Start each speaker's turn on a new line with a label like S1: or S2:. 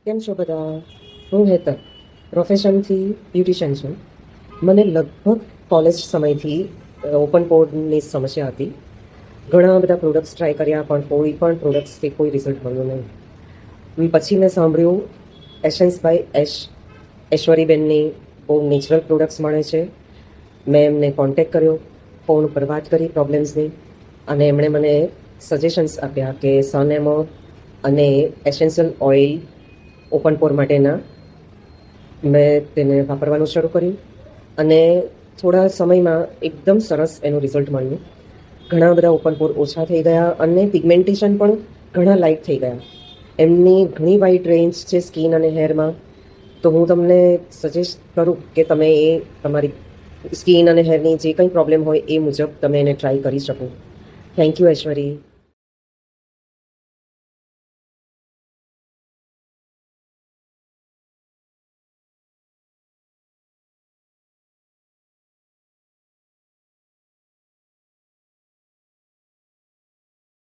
S1: કેમ છો બધા? હું હેતર, પ્રોફેશનથી બ્યુટિશિયન છું. મને લગભગ કોલેજ સમયથી ઓપન પોરની સમસ્યા હતી. ઘણા બધા પ્રોડક્ટ્સ ટ્રાય કર્યા પણ કોઈ પણ પ્રોડક્ટ્સથી કોઈ રિઝલ્ટ મળ્યું નહીં. પછી મેં સાંભળ્યું એશન્સ બાય ઐશ્વરીબેનની બહુ નેચરલ પ્રોડક્ટ્સ મળે છે. મેં એમને કોન્ટેક કર્યો, ફોન ઉપર વાત કરી પ્રોબ્લેમ્સની, અને એમણે મને સજેશન્સ આપ્યા કે સનેમો અને એસેન્શિયલ ઓઇલ ઓપન પોર માટેના મેં તેને વાપરવાનું શરૂ કર્યું, અને થોડા સમયમાં એકદમ સરસ એનું રિઝલ્ટ મળ્યું. ઘણા બધા ઓપન પોર ઓછા થઈ ગયા અને પિગમેન્ટેશન પણ ઘણા લાઇટ થઈ ગયા. એમની ઘણી વાઇડ રેન્જ છે સ્કિન અને હેરમાં. તો હું તમને સજેસ્ટ કરું કે તમે એ તમારી સ્કિન અને હેરની જે કંઈ પ્રોબ્લેમ હોય એ મુજબ તમે એને ટ્રાય કરી શકો. Thank you Aishwary.